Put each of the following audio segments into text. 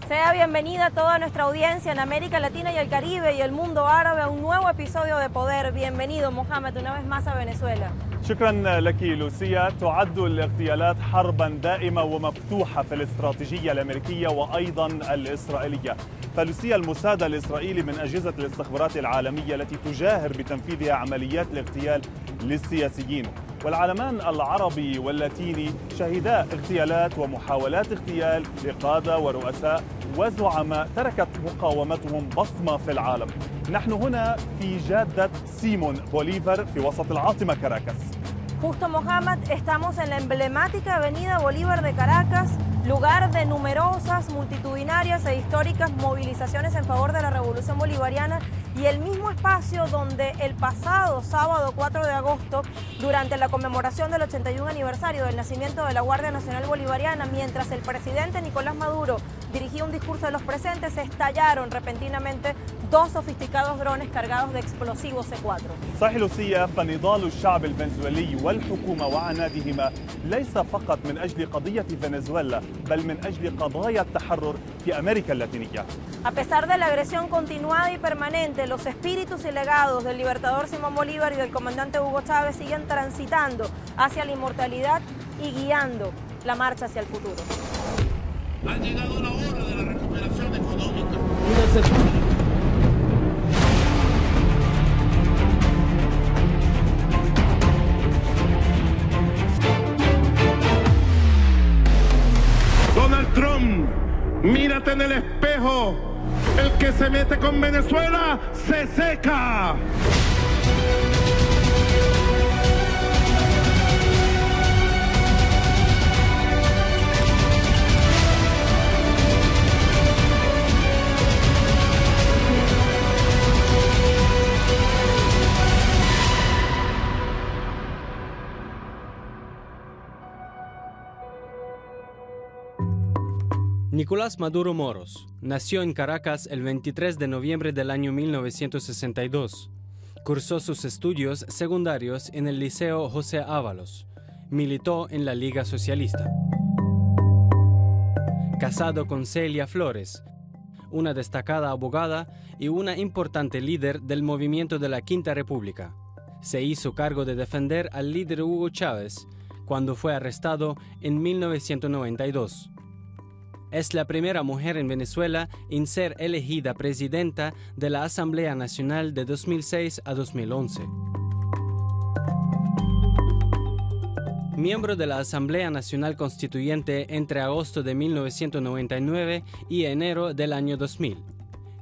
Sea bienvenida toda nuestra audiencia en América Latina y el Caribe y el mundo árabe a un nuevo episodio de Poder. Bienvenido, Mohamed, una vez más a Venezuela. شكرا لك لوسيا. تعد الاغتيالات حربا دائمة ومفتوحة في الاستراتيجية الأمريكية وأيضا الإسرائيلية. فلوسيا، الموساد الإسرائيلي من أجهزة الاستخبارات العالمية التي تجاهر بتنفيذها عمليات الاغتيال للسياسيين، والعالمان العربي واللاتيني شهدا اغتيالات ومحاولات اغتيال لقادة ورؤساء وزعماء تركت مقاومتهم بصمة في العالم. نحن هنا في جادة سيمون بوليفار في وسط العاصمة كاراكاس. Justo, Mohamed, estamos en la emblemática Avenida Bolívar de Caracas, lugar de numerosas, multitudinarias e históricas movilizaciones en favor de la Revolución Bolivariana y el mismo espacio donde el pasado sábado 4 de agosto, durante la conmemoración del 81 aniversario del nacimiento de la Guardia Nacional Bolivariana, mientras el presidente Nicolás Maduro dirigía un discurso a los presentes, estallaron repentinamente dos sofisticados drones cargados de explosivos C4. صحيح لوسيا، فنضال الشعب الفنزويلي والحكومة وعنادهما ليس فقط من أجل قضية فنزويلا، بل من أجل قضايا التحرر في أمريكا اللاتينية. A pesar de la agresión continuada y permanente, los espíritus y legados del libertador Simón Bolívar y del comandante Hugo Chávez siguen transitando hacia la inmortalidad y guiando la marcha hacia el futuro. Ha llegado la hora de la recuperación económica. Donald Trump, mírate en el espejo. El que se mete con Venezuela se seca. Nicolás Maduro Moros nació en Caracas el 23 de noviembre del año 1962. Cursó sus estudios secundarios en el Liceo José Ábalos. Militó en la Liga Socialista. Casado con Celia Flores, una destacada abogada y una importante líder del movimiento de la Quinta República. Se hizo cargo de defender al líder Hugo Chávez cuando fue arrestado en 1992. Es la primera mujer en Venezuela en ser elegida presidenta de la Asamblea Nacional de 2006 a 2011. Miembro de la Asamblea Nacional Constituyente entre agosto de 1999 y enero del año 2000.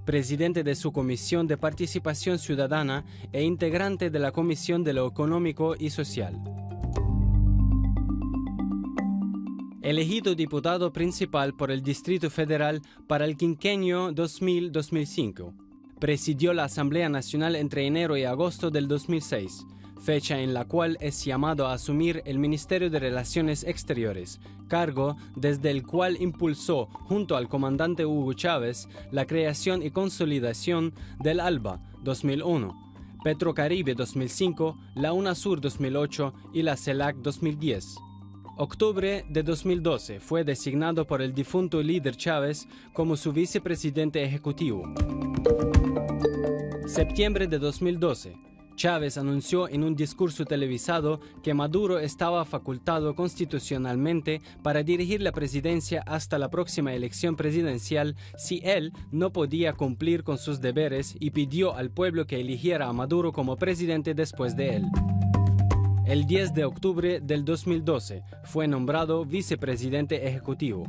Presidente de su Comisión de Participación Ciudadana e integrante de la Comisión de lo Económico y Social. Elegido diputado principal por el Distrito Federal para el quinquenio 2000-2005. Presidió la Asamblea Nacional entre enero y agosto del 2006, fecha en la cual es llamado a asumir el Ministerio de Relaciones Exteriores, cargo desde el cual impulsó, junto al comandante Hugo Chávez, la creación y consolidación del ALBA 2001, Petrocaribe 2005, la UNASUR 2008 y la CELAC 2010. Octubre de 2012 fue designado por el difunto líder Chávez como su vicepresidente ejecutivo. Septiembre de 2012, Chávez anunció en un discurso televisado que Maduro estaba facultado constitucionalmente para dirigir la presidencia hasta la próxima elección presidencial si él no podía cumplir con sus deberes y pidió al pueblo que eligiera a Maduro como presidente después de él. El 10 de octubre del 2012 fue nombrado vicepresidente ejecutivo.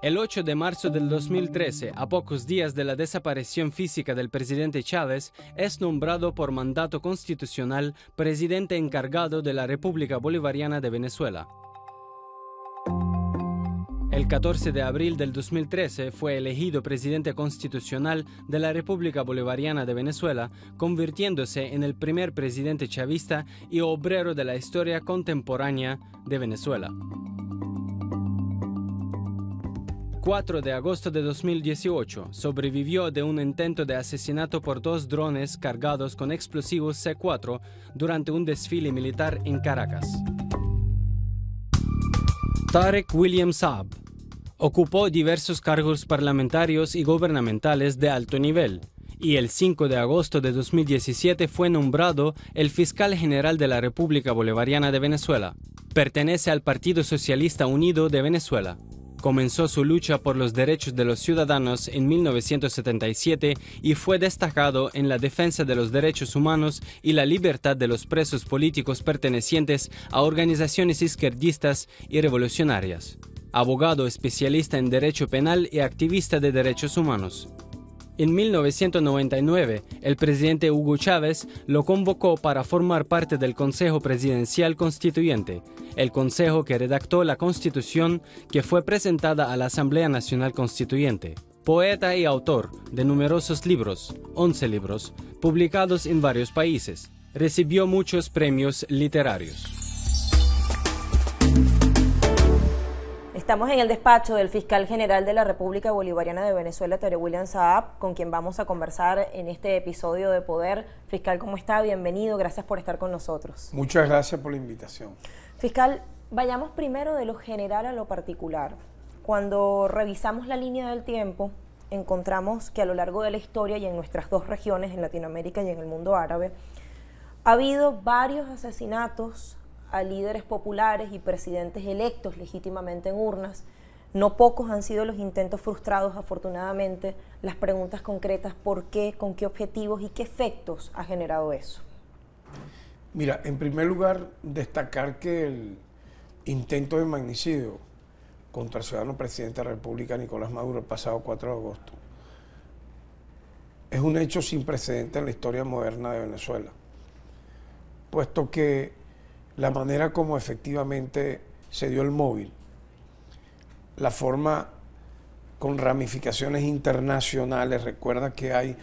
El 8 de marzo del 2013, a pocos días de la desaparición física del presidente Chávez, es nombrado por mandato constitucional presidente encargado de la República Bolivariana de Venezuela. El 14 de abril del 2013 fue elegido presidente constitucional de la República Bolivariana de Venezuela, convirtiéndose en el primer presidente chavista y obrero de la historia contemporánea de Venezuela. 4 de agosto de 2018, sobrevivió de un intento de asesinato por dos drones cargados con explosivos C4 durante un desfile militar en Caracas. Tarek William Saab, Ocupó diversos cargos parlamentarios y gubernamentales de alto nivel, y el 5 de agosto de 2017 fue nombrado el fiscal general de la República Bolivariana de Venezuela. Pertenece al Partido Socialista Unido de Venezuela. Comenzó su lucha por los derechos de los ciudadanos en 1977 y fue destacado en la defensa de los derechos humanos y la libertad de los presos políticos pertenecientes a organizaciones izquierdistas y revolucionarias. Abogado especialista en derecho penal y activista de derechos humanos. En 1999, el presidente Hugo Chávez lo convocó para formar parte del Consejo Presidencial Constituyente, el consejo que redactó la Constitución que fue presentada a la Asamblea Nacional Constituyente. Poeta y autor de numerosos libros, 11 libros, publicados en varios países. Recibió muchos premios literarios. Estamos en el despacho del fiscal general de la República Bolivariana de Venezuela, Tere William Saab, con quien vamos a conversar en este episodio de Poder. Fiscal, ¿cómo está? Bienvenido, gracias por estar con nosotros. Muchas gracias por la invitación. Fiscal, vayamos primero de lo general a lo particular. Cuando revisamos la línea del tiempo, encontramos que a lo largo de la historia y en nuestras dos regiones, en Latinoamérica y en el mundo árabe, ha habido varios asesinatos a líderes populares y presidentes electos legítimamente en urnas. No pocos han sido los intentos frustrados, afortunadamente. Las preguntas concretas, ¿por qué, con qué objetivos y qué efectos ha generado eso? Mira, en primer lugar, destacar que el intento de magnicidio contra el ciudadano presidente de la República, Nicolás Maduro, el pasado 4 de agosto, es un hecho sin precedentes en la historia moderna de Venezuela, puesto que la manera como efectivamente se dio el móvil, la forma con ramificaciones internacionales, recuerda que hay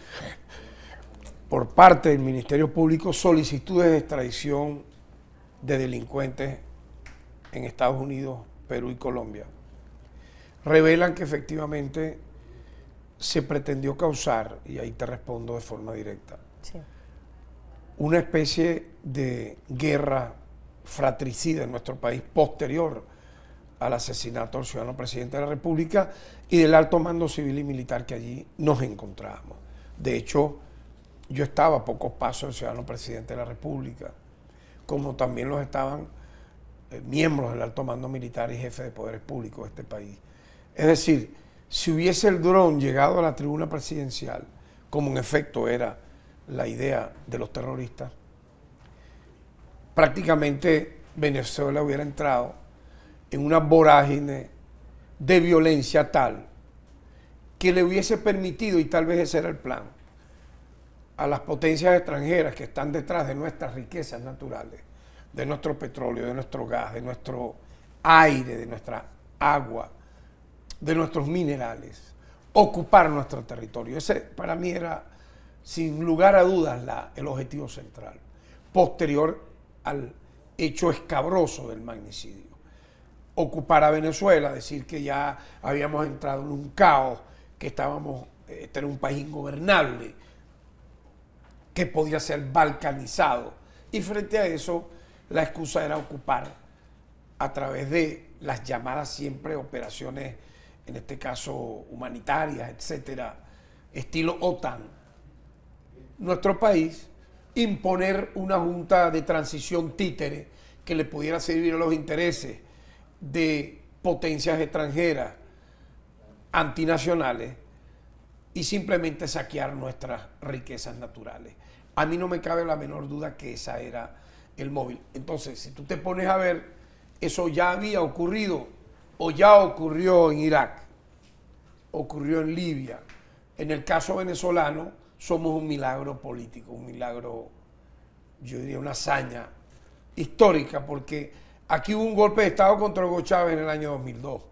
por parte del Ministerio Público solicitudes de extradición de delincuentes en Estados Unidos, Perú y Colombia, revelan que efectivamente se pretendió causar, y ahí te respondo de forma directa, sí, una especie de guerra fratricida en nuestro país posterior al asesinato del ciudadano presidente de la República y del alto mando civil y militar que allí nos encontrábamos. De hecho, yo estaba a pocos pasos del ciudadano presidente de la República, como también los estaban miembros del alto mando militar y jefe de poderes públicos de este país. Es decir, si hubiese el dron llegado a la tribuna presidencial, como en efecto era la idea de los terroristas, prácticamente Venezuela hubiera entrado en una vorágine de violencia tal que le hubiese permitido, y tal vez ese era el plan, a las potencias extranjeras que están detrás de nuestras riquezas naturales, de nuestro petróleo, de nuestro gas, de nuestro aire, de nuestra agua, de nuestros minerales, ocupar nuestro territorio. Ese para mí era, sin lugar a dudas, el objetivo central, posterior al hecho escabroso del magnicidio. Ocupar a Venezuela, decir que ya habíamos entrado en un caos, que este era un país ingobernable, que podía ser balcanizado. Y frente a eso, la excusa era ocupar a través de las llamadas siempre operaciones, en este caso humanitarias, etcétera, estilo OTAN, nuestro país, imponer una junta de transición títere que le pudiera servir a los intereses de potencias extranjeras antinacionales y simplemente saquear nuestras riquezas naturales. A mí no me cabe la menor duda que esa era el móvil. Entonces, si tú te pones a ver, eso ya había ocurrido o ya ocurrió en Irak, ocurrió en Libia. En el caso venezolano, somos un milagro político, un milagro, yo diría una hazaña histórica, porque aquí hubo un golpe de Estado contra Hugo Chávez en el año 2002.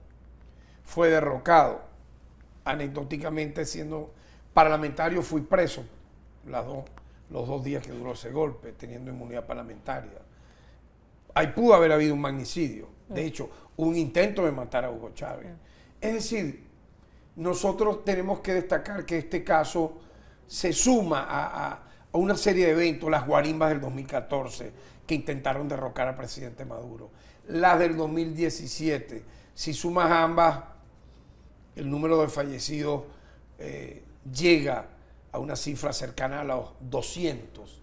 Fue derrocado. Anecdóticamente, siendo parlamentario, fui preso los 2 días que duró ese golpe, teniendo inmunidad parlamentaria. Ahí pudo haber habido un magnicidio. De hecho, un intento de matar a Hugo Chávez. Es decir, nosotros tenemos que destacar que este caso se suma a una serie de eventos, las guarimbas del 2014, que intentaron derrocar al presidente Maduro, las del 2017. Si sumas ambas, el número de fallecidos llega a una cifra cercana a los 200,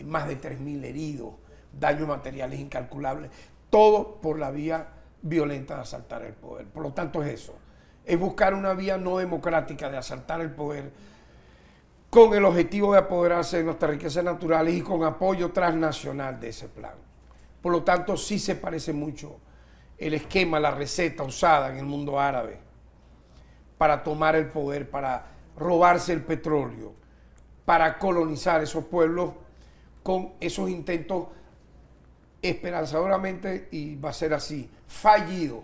más de 3.000 heridos, daños materiales incalculables, todo por la vía violenta de asaltar el poder. Por lo tanto es eso, es buscar una vía no democrática de asaltar el poder con el objetivo de apoderarse de nuestras riquezas naturales y con apoyo transnacional de ese plan. Por lo tanto sí se parece mucho el esquema, la receta usada en el mundo árabe para tomar el poder, para robarse el petróleo, para colonizar esos pueblos con esos intentos esperanzadoramente, y va a ser así, fallidos.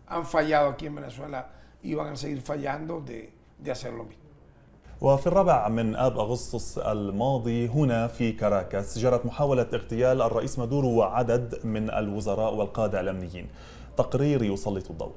Han fallado aquí en Venezuela y van a seguir fallando de hacer lo mismo. وفي 4 آب أغسطس الماضي هنا في كاراكاس جرت محاولة اغتيال الرئيس مادورو وعدد من الوزراء والقادة الأمنيين. تقرير يسلط الضوء.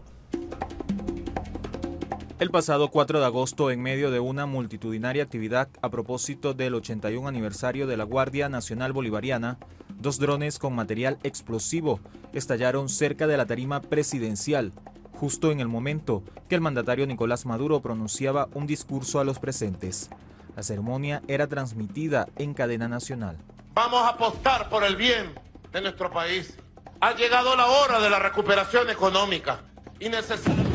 El pasado 4 de agosto, en medio de una multitudinaria actividad a propósito del 81 aniversario de la Guardia Nacional Bolivariana, 2 drones con material explosivo estallaron cerca de la tarima presidencial, justo en el momento que el mandatario Nicolás Maduro pronunciaba un discurso a los presentes. La ceremonia era transmitida en cadena nacional. Vamos a apostar por el bien de nuestro país. Ha llegado la hora de la recuperación económica y necesitamos...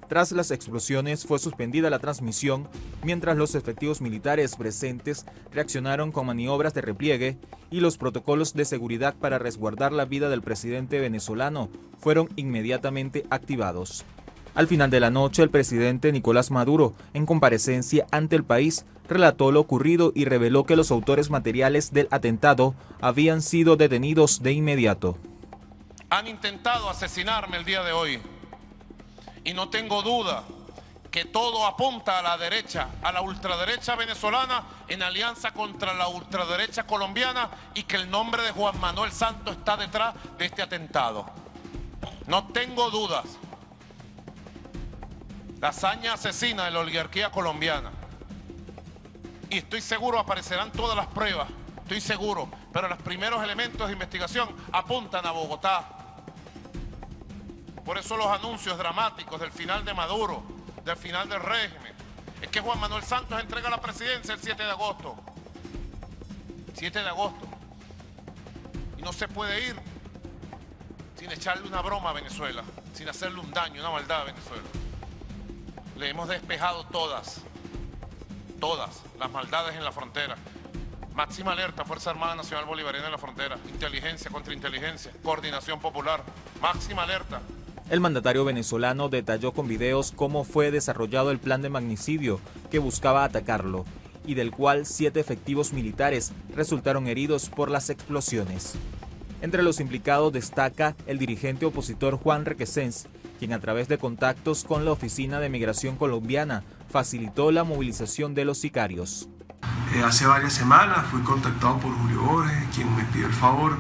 Tras las explosiones fue suspendida la transmisión, mientras los efectivos militares presentes reaccionaron con maniobras de repliegue y los protocolos de seguridad para resguardar la vida del presidente venezolano fueron inmediatamente activados. Al final de la noche, el presidente Nicolás Maduro, en comparecencia ante el país, relató lo ocurrido y reveló que los autores materiales del atentado habían sido detenidos de inmediato. Han intentado asesinarme el día de hoy. Y no tengo duda que todo apunta a la derecha, a la ultraderecha venezolana en alianza contra la ultraderecha colombiana, y que el nombre de Juan Manuel Santos está detrás de este atentado. No tengo dudas. La hazaña asesina de la oligarquía colombiana. Y estoy seguro aparecerán todas las pruebas, estoy seguro, pero los primeros elementos de investigación apuntan a Bogotá. Por eso los anuncios dramáticos del final de Maduro, del final del régimen, es que Juan Manuel Santos entrega la presidencia el 7 de agosto. 7 de agosto. Y no se puede ir sin echarle una broma a Venezuela, sin hacerle un daño, una maldad a Venezuela. Le hemos despejado todas las maldades en la frontera. Máxima alerta, Fuerza Armada Nacional Bolivariana en la frontera. Inteligencia contra inteligencia, coordinación popular. Máxima alerta. El mandatario venezolano detalló con videos cómo fue desarrollado el plan de magnicidio que buscaba atacarlo y del cual 7 efectivos militares resultaron heridos por las explosiones. Entre los implicados destaca el dirigente opositor Juan Requesens, quien a través de contactos con la Oficina de Migración colombiana facilitó la movilización de los sicarios. Hace varias semanas fui contactado por Julio Borges, quien me pidió el favor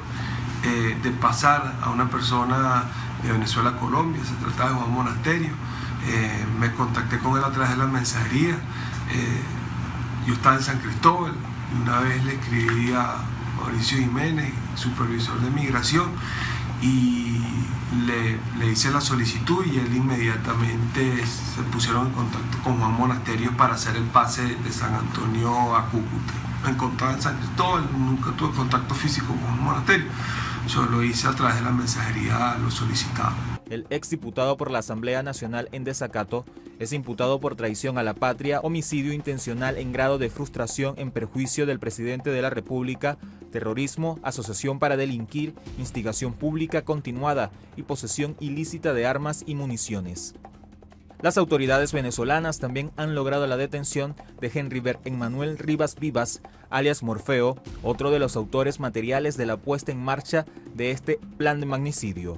de pasar a una persona de Venezuela a Colombia. Se trataba de Juan Monasterio. Me contacté con él a través de la mensajería. Yo estaba en San Cristóbal y una vez le escribí a Mauricio Jiménez, supervisor de migración, y le hice la solicitud, y él inmediatamente se pusieron en contacto con Juan Monasterio para hacer el pase de San Antonio a Cúcuta. Me encontraba en San Cristóbal, nunca tuve contacto físico con Juan Monasterio. Yo lo hice a través de la mensajería, lo solicitaba. El exdiputado por la Asamblea Nacional en desacato es imputado por traición a la patria, homicidio intencional en grado de frustración en perjuicio del presidente de la República, terrorismo, asociación para delinquir, instigación pública continuada y posesión ilícita de armas y municiones. Las autoridades venezolanas también han logrado la detención de Henry Ber Emmanuel Rivas Vivas, alias Morfeo, otro de los autores materiales de la puesta en marcha de este plan de magnicidio.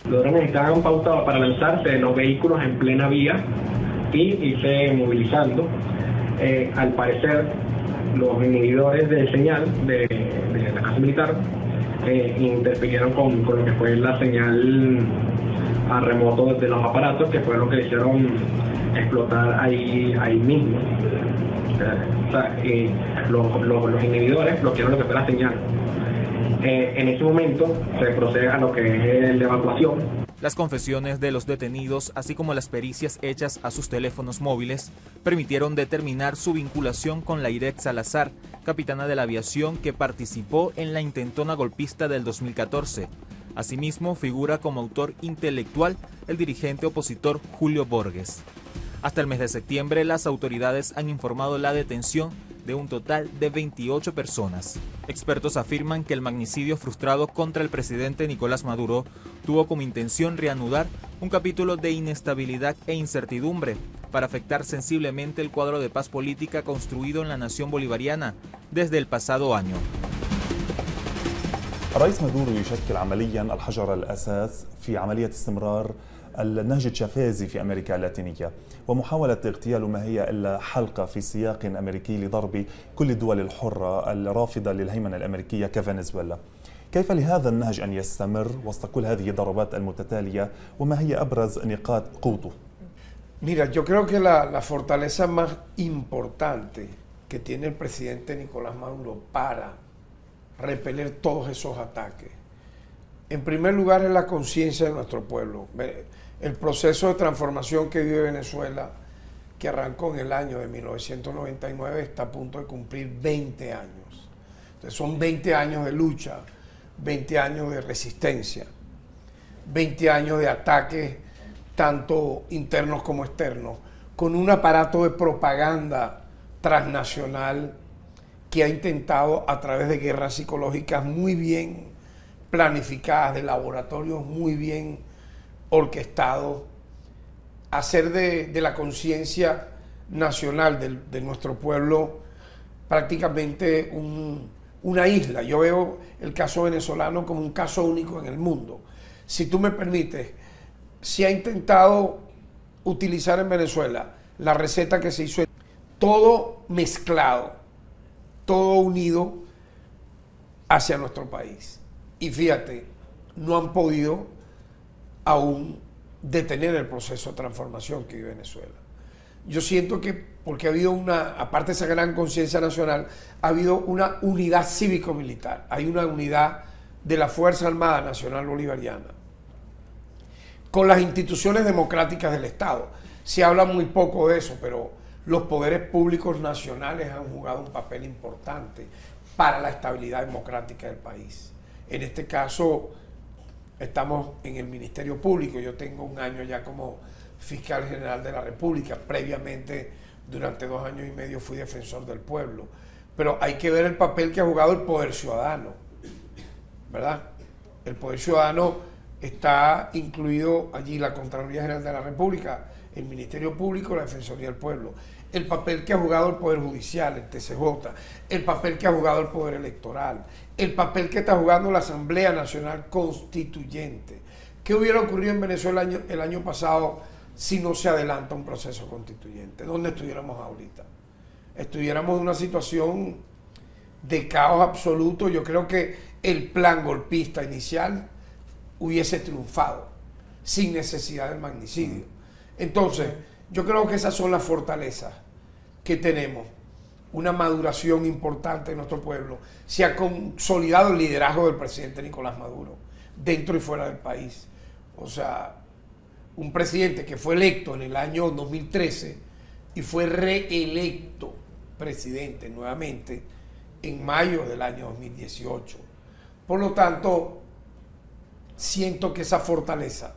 Los drones estaban pautados para lanzarse de los vehículos en plena vía y irse movilizando. Al parecer, los inhibidores de señal de la Casa Militar interfirieron con lo que fue la señal a remoto de los aparatos, que fue lo que le hicieron explotar ahí mismo. Los inhibidores bloquearon lo que fue la señal. En ese momento se procede a lo que es la evacuación. Las confesiones de los detenidos, así como las pericias hechas a sus teléfonos móviles, permitieron determinar su vinculación con Layret Salazar, capitana de la aviación que participó en la intentona golpista del 2014. Asimismo, figura como autor intelectual el dirigente opositor Julio Borges. Hasta el mes de septiembre, las autoridades han informado la detención de un total de 28 personas. Expertos afirman que el magnicidio frustrado contra el presidente Nicolás Maduro tuvo como intención reanudar un capítulo de inestabilidad e incertidumbre para afectar sensiblemente el cuadro de paz política construido en la nación bolivariana desde el pasado año. الرئيس مادورو يشكل عمليا الحجر الأساس في عملية استمرار النهج الشافعي في أمريكا اللاتينية ومحاولة اغتياله ما هي إلا حلقة في سياق أمريكي لضرب كل الدول الحرة الرافضة للهيمنة الأمريكية كفنزويلا. كيف لهذا النهج أن يستمر وسط كل هذه الضربات المتتالية وما هي أبرز نقاط قوته؟ Mira, yo creo que la fortaleza más importante que tiene el presidente Nicolás Maduro para repeler todos esos ataques, en primer lugar, es la conciencia de nuestro pueblo. El proceso de transformación que vive Venezuela, que arrancó en el año de 1999, está a punto de cumplir 20 años. Entonces son 20 años de lucha, 20 años de resistencia, 20 años de ataques, tanto internos como externos, con un aparato de propaganda transnacional que ha intentado, a través de guerras psicológicas muy bien planificadas, de laboratorios muy bien orquestados, hacer de la conciencia nacional de nuestro pueblo prácticamente una isla. Yo veo el caso venezolano como un caso único en el mundo. Si tú me permites, se ha intentado utilizar en Venezuela la receta que se hizo, todo mezclado, todo unido hacia nuestro país. Y fíjate, no han podido aún detener el proceso de transformación que vive Venezuela. Yo siento que, porque ha habido aparte de esa gran conciencia nacional, ha habido una unidad cívico-militar, hay una unidad de la Fuerza Armada Nacional Bolivariana con las instituciones democráticas del Estado. Se habla muy poco de eso, pero los poderes públicos nacionales han jugado un papel importante para la estabilidad democrática del país. En este caso, estamos en el Ministerio Público. Yo tengo un año ya como fiscal general de la República. Previamente, durante 2 años y medio, fui defensor del pueblo. Pero hay que ver el papel que ha jugado el Poder Ciudadano, ¿verdad? El Poder Ciudadano está incluido allí la Contraloría General de la República, el Ministerio Público, la Defensoría del Pueblo. El papel que ha jugado el Poder Judicial, el TCJ, el papel que ha jugado el Poder Electoral, el papel que está jugando la Asamblea Nacional Constituyente. ¿Qué hubiera ocurrido en Venezuela el año pasado si no se adelanta un proceso constituyente? ¿Dónde estuviéramos ahorita? Estuviéramos en una situación de caos absoluto. Yo creo que el plan golpista inicial hubiese triunfado sin necesidad del magnicidio. Entonces, yo creo que esas son las fortalezas que tenemos. Una maduración importante de nuestro pueblo. Se ha consolidado el liderazgo del presidente Nicolás Maduro, dentro y fuera del país. O sea, un presidente que fue electo en el año 2013 y fue reelecto presidente nuevamente en mayo del año 2018. Por lo tanto, siento que esa fortaleza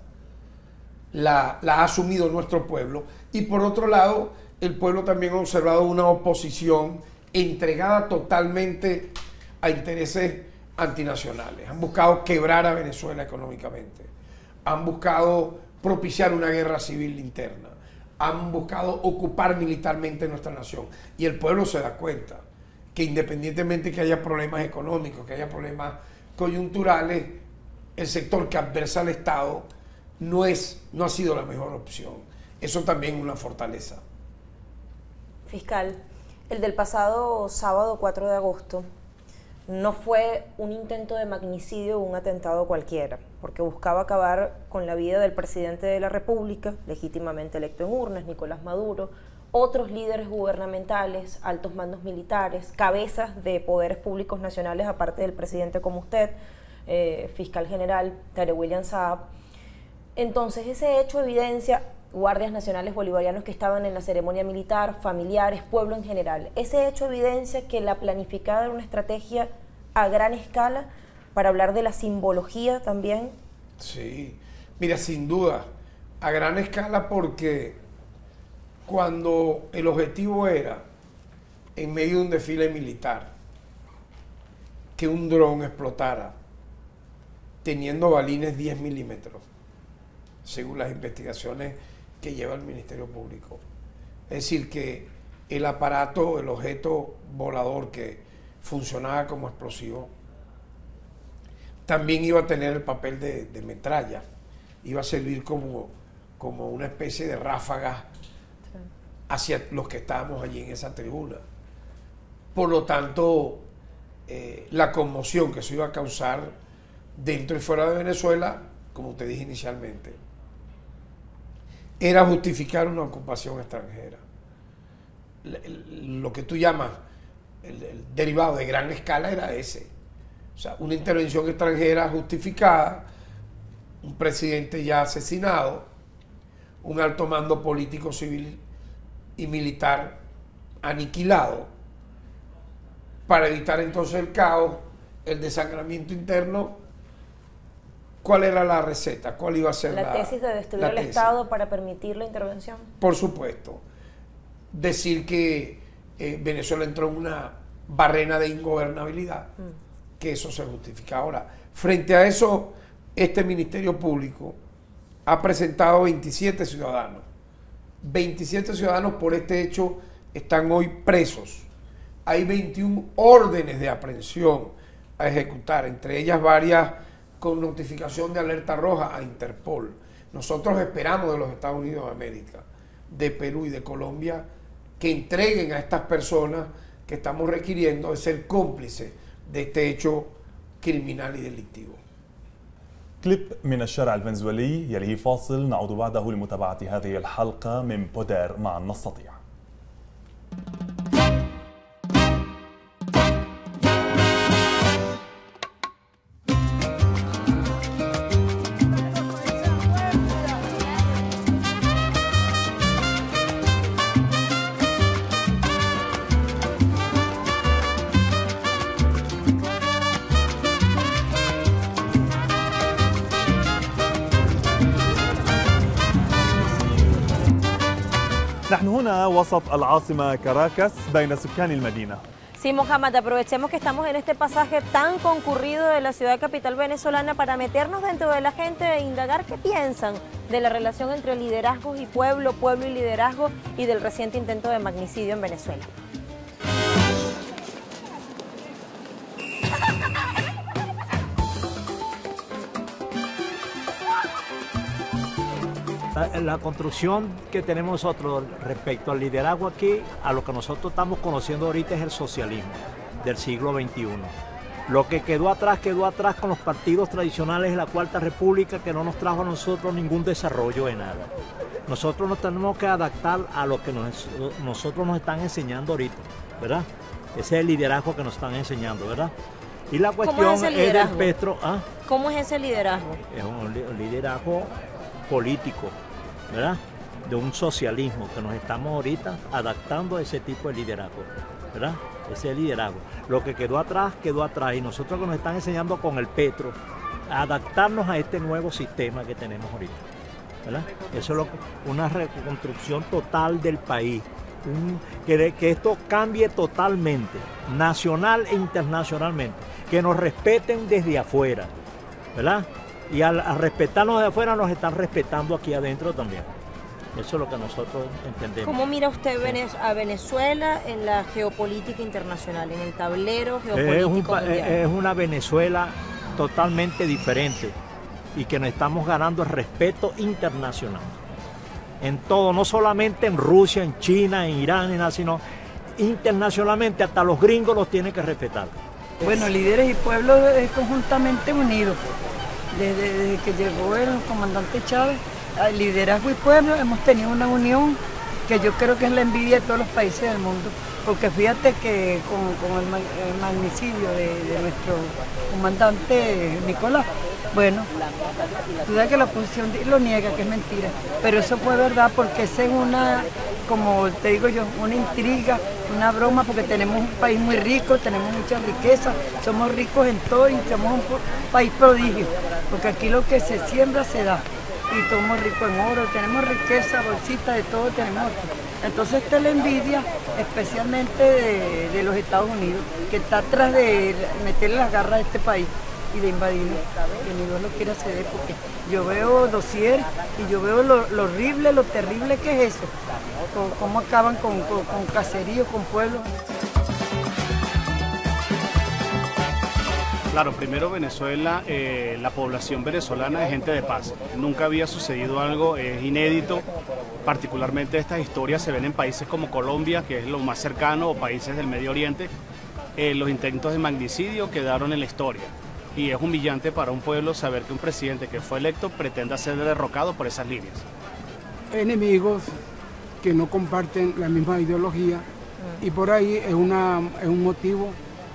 la ha asumido nuestro pueblo, y por otro lado, el pueblo también ha observado una oposición entregada totalmente a intereses antinacionales. Han buscado quebrar a Venezuela económicamente, han buscado propiciar una guerra civil interna, han buscado ocupar militarmente nuestra nación, y el pueblo se da cuenta que independientemente que haya problemas económicos, que haya problemas coyunturales, el sector que adversa al Estado no ha sido la mejor opción. Eso también es una fortaleza. Fiscal, el del pasado sábado 4 de agosto no fue un intento de magnicidio o un atentado cualquiera, porque buscaba acabar con la vida del presidente de la República, legítimamente electo en urnas, Nicolás Maduro, otros líderes gubernamentales, altos mandos militares, cabezas de poderes públicos nacionales, aparte del presidente como usted, fiscal general Tarek William Saab. Entonces, ese hecho evidencia guardias nacionales bolivarianos que estaban en la ceremonia militar, familiares, pueblo en general. Ese hecho evidencia que la planificada era una estrategia a gran escala para hablar de la simbología también. Sí, mira, sin duda, a gran escala, porque cuando el objetivo era, en medio de un desfile militar, que un dron explotara teniendo balines 10 milímetros, según las investigaciones que lleva el Ministerio Público. Es decir, que el aparato, el objeto volador que funcionaba como explosivo, también iba a tener el papel de metralla, iba a servir como una especie de ráfaga hacia los que estábamos allí en esa tribuna. Por lo tanto, la conmoción que eso iba a causar dentro y fuera de Venezuela, como te dije inicialmente, era justificar una ocupación extranjera. Lo que tú llamas el derivado de gran escala era ese. O sea, una intervención extranjera justificada, un presidente ya asesinado, un alto mando político, civil y militar aniquilado, para evitar entonces el caos, el desangramiento interno. ¿Cuál era la receta? ¿Cuál iba a ser la tesis de destruir el Estado para permitir la intervención? Por supuesto. Decir que Venezuela entró en una barrena de ingobernabilidad, que eso se justifica. Ahora, frente a eso, este Ministerio Público ha presentado 27 ciudadanos. 27 ciudadanos por este hecho están hoy presos. Hay 21 órdenes de aprehensión a ejecutar, entre ellas varias con notificación de alerta roja a Interpol. Nosotros esperamos de los Estados Unidos de América, de Perú y de Colombia, que entreguen a estas personas que estamos requiriendo de ser cómplices de este hecho criminal y delictivo. كليب من الشارع الفنزويلي يليه فاصل، نعود بعده لمتابعة هذه الحلقة من بودر مع نستطيع. نحن هنا وسط العاصمة كاراكاس بين سكان المدينة. Sí, Mohamed, aprovechemos que estamos en este pasaje tan concurrido de la ciudad capital venezolana para meternos dentro de la gente e indagar qué piensan de la relación entre liderazgos y pueblo, pueblo y liderazgo, y del reciente intento de magnicidio en Venezuela. La construcción que tenemos nosotros respecto al liderazgo aquí, a lo que nosotros estamos conociendo ahorita, es el socialismo del siglo XXI. Lo que quedó atrás con los partidos tradicionales de la Cuarta República, que no nos trajo a nosotros ningún desarrollo de nada. Nosotros nos tenemos que adaptar a lo que nosotros nos están enseñando ahorita, ¿verdad? Ese es el liderazgo que nos están enseñando, ¿verdad? Y la cuestión es del Petro. ¿Ah? ¿Cómo es ese liderazgo? Es un liderazgo político, ¿verdad? De un socialismo que nos estamos ahorita adaptando a ese tipo de liderazgo, ¿verdad? Ese liderazgo. Lo que quedó atrás, y nosotros que nos están enseñando con el Petro, a adaptarnos a este nuevo sistema que tenemos ahorita, ¿verdad? Eso es una reconstrucción total del país, que esto cambie totalmente, nacional e internacionalmente, que nos respeten desde afuera, ¿verdad? Y al respetarnos de afuera, nos están respetando aquí adentro también. Eso es lo que nosotros entendemos. ¿Cómo mira usted a Venezuela en la geopolítica internacional, en el tablero geopolítico mundial? Es una Venezuela totalmente diferente y que nos estamos ganando el respeto internacional. En todo, no solamente en Rusia, en China, en Irán, sino internacionalmente, hasta los gringos los tienen que respetar. Bueno, líderes y pueblos conjuntamente unidos. Desde que llegó el comandante Chávez, al liderazgo y pueblo, hemos tenido una unión que yo creo que es la envidia de todos los países del mundo. Porque fíjate que con el magnicidio de nuestro comandante Nicolás, Bueno, tú sabes que la oposición lo niega, que es mentira, pero eso fue verdad porque es una, como te digo yo, una intriga, una broma, porque tenemos un país muy rico, tenemos mucha riqueza, somos ricos en todo y somos un país prodigio, porque aquí lo que se siembra se da, y somos ricos en oro, tenemos riqueza, bolsita, de todo tenemos aquí. Entonces esta es la envidia, especialmente de los Estados Unidos, que está atrás de meterle las garras a este país y de invadirlo, que ni Dios lo quiera ceder, porque yo veo dossier y yo veo lo horrible, lo terrible que es eso, cómo acaban con caseríos, con pueblos. Claro, primero Venezuela, la población venezolana es gente de paz. Nunca había sucedido algo, es inédito. Particularmente estas historias se ven en países como Colombia, que es lo más cercano, o países del Medio Oriente. Los intentos de magnicidio quedaron en la historia. Y es humillante para un pueblo saber que un presidente que fue electo pretenda ser derrocado por esas líneas. Enemigos que no comparten la misma ideología y por ahí es un motivo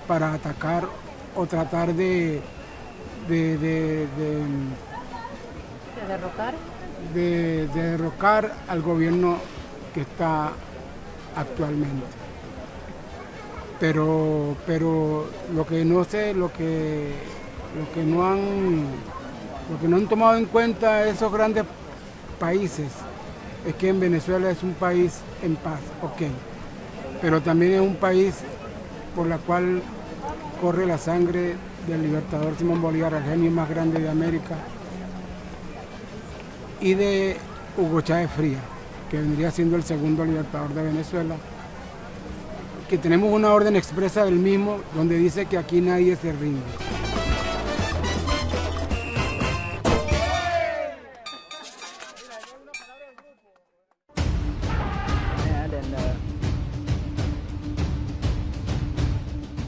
para atacar o tratar de derrocar al gobierno que está actualmente. Pero lo que no sé, lo que no han tomado en cuenta esos grandes países es que en Venezuela es un país en paz, ok, pero también es un país por la cual corre la sangre del libertador Simón Bolívar, el genio más grande de América, y de Hugo Chávez Frías, que vendría siendo el segundo libertador de Venezuela, que tenemos una orden expresa del mismo donde dice que aquí nadie se rinde.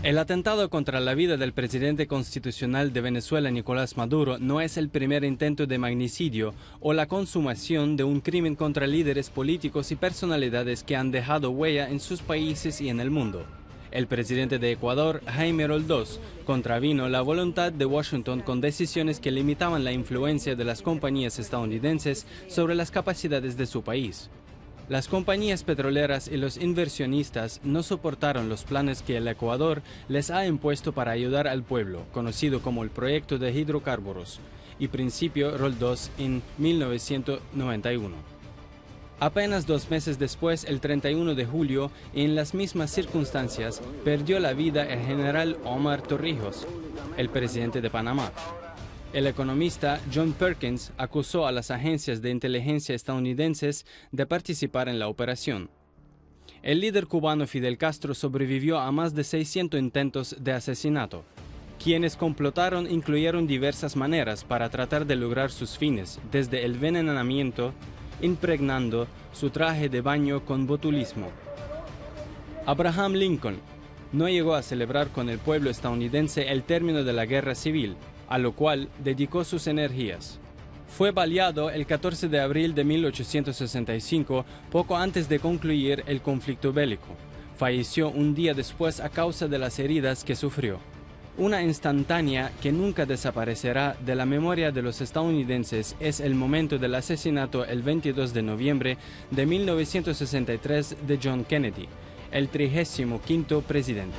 El atentado contra la vida del presidente constitucional de Venezuela, Nicolás Maduro, no es el primer intento de magnicidio o la consumación de un crimen contra líderes políticos y personalidades que han dejado huella en sus países y en el mundo. El presidente de Ecuador, Jaime Roldós, contravino la voluntad de Washington con decisiones que limitaban la influencia de las compañías estadounidenses sobre las capacidades de su país. Las compañías petroleras y los inversionistas no soportaron los planes que el Ecuador les ha impuesto para ayudar al pueblo, conocido como el Proyecto de Hidrocarburos, y principio Roldós en 1991. Apenas 2 meses después, el 31 de julio, en las mismas circunstancias, perdió la vida el general Omar Torrijos, el presidente de Panamá. El economista John Perkins acusó a las agencias de inteligencia estadounidenses de participar en la operación. El líder cubano Fidel Castro sobrevivió a más de 600 intentos de asesinato. Quienes complotaron incluyeron diversas maneras para tratar de lograr sus fines, desde el envenenamiento, impregnando su traje de baño con botulismo. Abraham Lincoln no llegó a celebrar con el pueblo estadounidense el término de la guerra civil, a lo cual dedicó sus energías. Fue baleado el 14 de abril de 1865, poco antes de concluir el conflicto bélico. Falleció un día después a causa de las heridas que sufrió. Una instantánea que nunca desaparecerá de la memoria de los estadounidenses es el momento del asesinato el 22 de noviembre de 1963 de John Kennedy, el 35º presidente.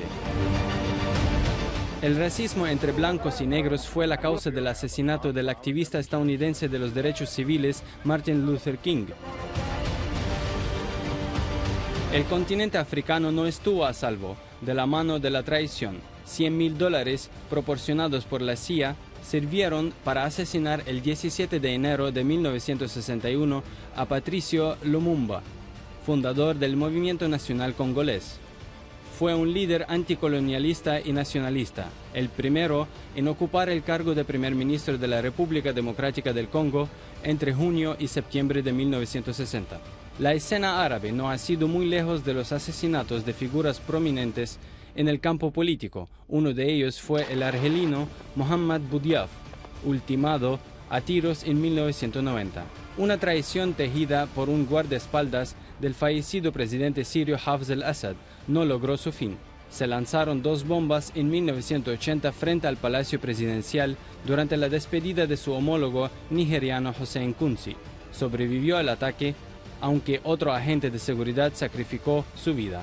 El racismo entre blancos y negros fue la causa del asesinato del activista estadounidense de los derechos civiles Martin Luther King. El continente africano no estuvo a salvo de la mano de la traición. $100.000 proporcionados por la CIA sirvieron para asesinar el 17 de enero de 1961 a Patricio Lumumba, fundador del Movimiento Nacional Congolés. Fue un líder anticolonialista y nacionalista, el primero en ocupar el cargo de primer ministro de la República Democrática del Congo entre junio y septiembre de 1960. La escena árabe no ha sido muy lejos de los asesinatos de figuras prominentes en el campo político. Uno de ellos fue el argelino Mohamed Boudiaf, ultimado a tiros en 1990. Una traición tejida por un guardaespaldas del fallecido presidente sirio Hafez al-Assad no logró su fin. Se lanzaron 2 bombas en 1980 frente al Palacio Presidencial durante la despedida de su homólogo nigeriano Hussein Kunci. Sobrevivió al ataque, aunque otro agente de seguridad sacrificó su vida.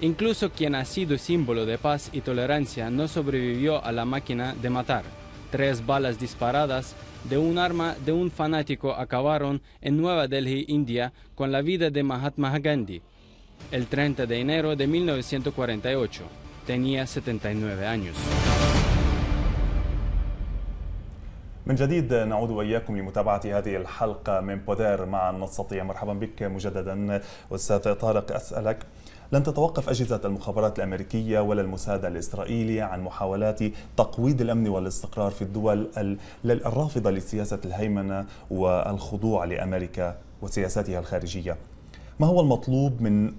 Incluso quien ha sido símbolo de paz y tolerancia no sobrevivió a la máquina de matar. 3 balas disparadas de un arma de un fanático acabaron en Nueva Delhi, India, con la vida de Mahatma Gandhi. El 30 de enero de 1948. Tenía 79 años. من جديد نعود وإياكم لمتابعة هذه الحلقة من بودير مع النصطية. مرحبا بك مجددا أستاذ طارق. أسألك، لن تتوقف أجهزة المخابرات الأمريكية ولا الموساد الإسرائيلي عن محاولات تقويض الأمن والاستقرار في الدول الرافضة لسياسة الهيمنة والخضوع لأمريكا وسياساتها الخارجية. ما هو المطلوب من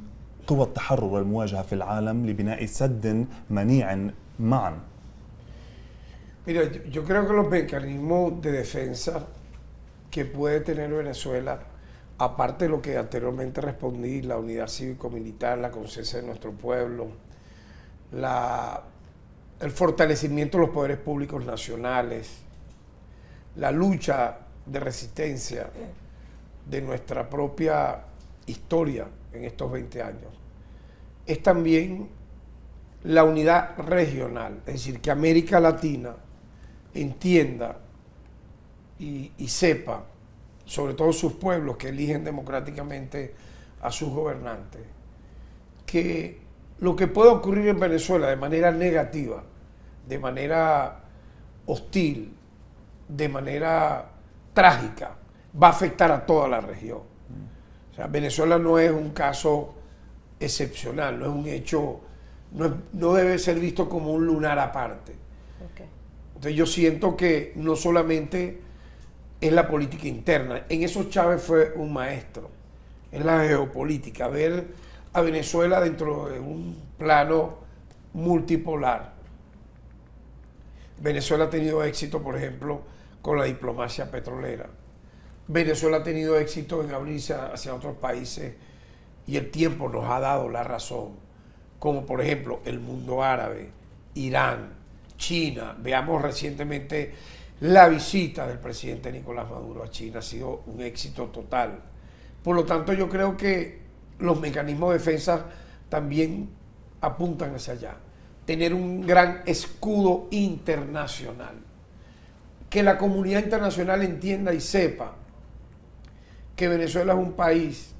قوى التحرر والمواجهة في العالم لبناء سد منيع معا؟ Mira, yo creo que los mecanismos de defensa que puede tener Venezuela, aparte de lo que anteriormente respondí, la unidad cívico-militar, la conciencia de nuestro pueblo, el fortalecimiento de los poderes públicos nacionales, la lucha de resistencia de nuestra propia historia en estos 20 años, es también la unidad regional, es decir, que América Latina entienda y sepa, sobre todo sus pueblos que eligen democráticamente a sus gobernantes, que lo que puede ocurrir en Venezuela de manera negativa, de manera hostil, de manera trágica, va a afectar a toda la región. O sea, Venezuela no es un caso excepcional, no es un hecho, no debe ser visto como un lunar aparte. Okay. Entonces yo siento que no solamente es la política interna, en eso Chávez fue un maestro, en la geopolítica, ver a Venezuela dentro de un plano multipolar. Venezuela ha tenido éxito, por ejemplo, con la diplomacia petrolera. Venezuela ha tenido éxito en abrirse hacia otros países y el tiempo nos ha dado la razón, como por ejemplo el mundo árabe, Irán, China. Veamos recientemente la visita del presidente Nicolás Maduro a China, ha sido un éxito total. Por lo tanto, yo creo que los mecanismos de defensa también apuntan hacia allá. Tener un gran escudo internacional. Que la comunidad internacional entienda y sepa que Venezuela es un país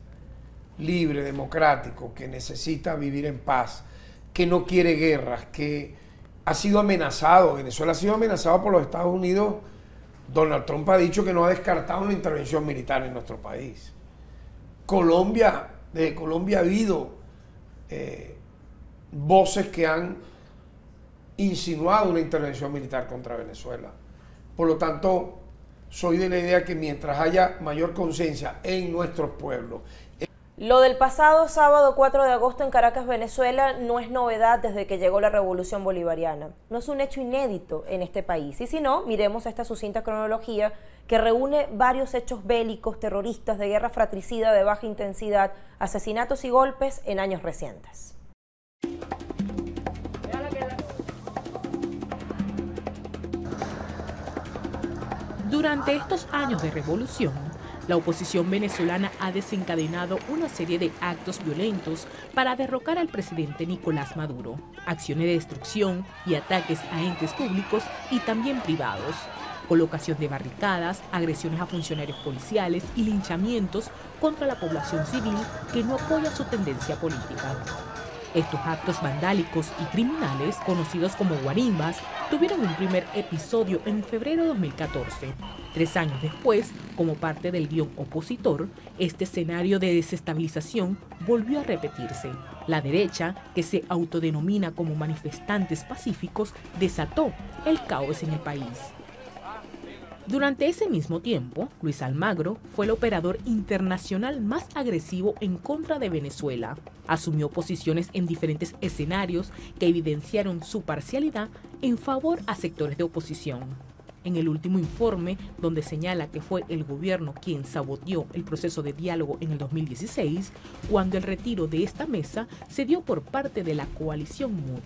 libre, democrático, que necesita vivir en paz, que no quiere guerras, que ha sido amenazado. Venezuela ha sido amenazado por los Estados Unidos. Donald Trump ha dicho que no ha descartado una intervención militar en nuestro país. Desde Colombia ha habido voces que han insinuado una intervención militar contra Venezuela. Por lo tanto, soy de la idea que mientras haya mayor conciencia en nuestros pueblos. Lo del pasado sábado 4 de agosto en Caracas, Venezuela, no es novedad desde que llegó la Revolución Bolivariana. No es un hecho inédito en este país. Y si no, miremos esta sucinta cronología que reúne varios hechos bélicos, terroristas, de guerra fratricida de baja intensidad, asesinatos y golpes en años recientes. Durante estos años de revolución, la oposición venezolana ha desencadenado una serie de actos violentos para derrocar al presidente Nicolás Maduro, acciones de destrucción y ataques a entes públicos y también privados, colocación de barricadas, agresiones a funcionarios policiales y linchamientos contra la población civil que no apoya su tendencia política. Estos actos vandálicos y criminales, conocidos como guarimbas, tuvieron un primer episodio en febrero de 2014. 3 años después, como parte del guión opositor, este escenario de desestabilización volvió a repetirse. La derecha, que se autodenomina como manifestantes pacíficos, desató el caos en el país. Durante ese mismo tiempo, Luis Almagro fue el operador internacional más agresivo en contra de Venezuela. Asumió posiciones en diferentes escenarios que evidenciaron su parcialidad en favor a sectores de oposición. En el último informe, donde señala que fue el gobierno quien saboteó el proceso de diálogo en el 2016, cuando el retiro de esta mesa se dio por parte de la coalición MUD.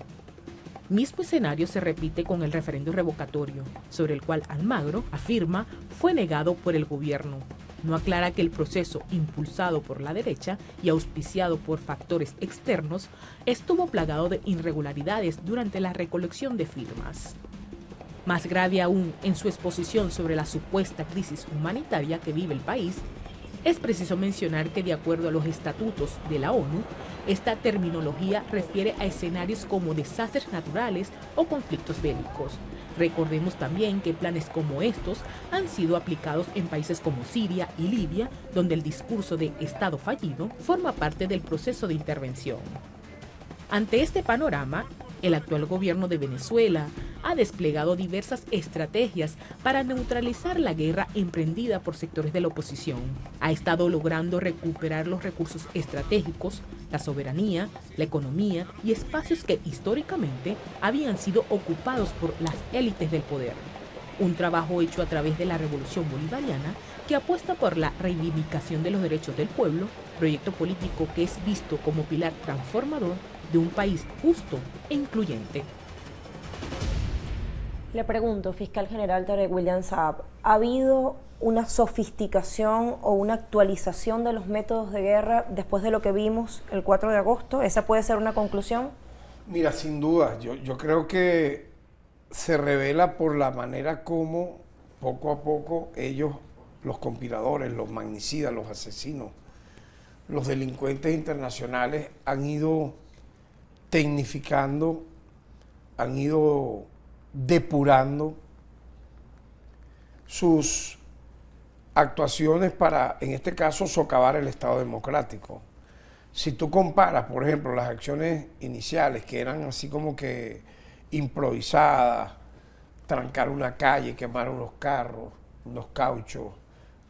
Mismo escenario se repite con el referendo revocatorio, sobre el cual Almagro afirma fue negado por el gobierno. No aclara que el proceso, impulsado por la derecha y auspiciado por factores externos, estuvo plagado de irregularidades durante la recolección de firmas. Más grave aún, en su exposición sobre la supuesta crisis humanitaria que vive el país, es preciso mencionar que de acuerdo a los estatutos de la ONU, esta terminología refiere a escenarios como desastres naturales o conflictos bélicos. Recordemos también que planes como estos han sido aplicados en países como Siria y Libia, donde el discurso de Estado fallido forma parte del proceso de intervención. Ante este panorama, el actual gobierno de Venezuela ha desplegado diversas estrategias para neutralizar la guerra emprendida por sectores de la oposición. Ha estado logrando recuperar los recursos estratégicos, la soberanía, la economía y espacios que históricamente habían sido ocupados por las élites del poder. Un trabajo hecho a través de la Revolución Bolivariana que apuesta por la reivindicación de los derechos del pueblo, proyecto político que es visto como pilar transformador de un país justo e incluyente. Le pregunto, fiscal general Tarek William Saab, ¿ha habido una sofisticación o una actualización de los métodos de guerra después de lo que vimos el 4 de agosto? ¿Esa puede ser una conclusión? Mira, sin duda, yo creo que se revela por la manera como poco a poco ellos, los conspiradores, los magnicidas, los asesinos, los delincuentes internacionales han ido tecnificando, han ido depurando sus actuaciones para, en este caso, socavar el Estado democrático. Si tú comparas, por ejemplo, las acciones iniciales, que eran así como que improvisadas, trancar una calle, quemar unos carros, unos cauchos,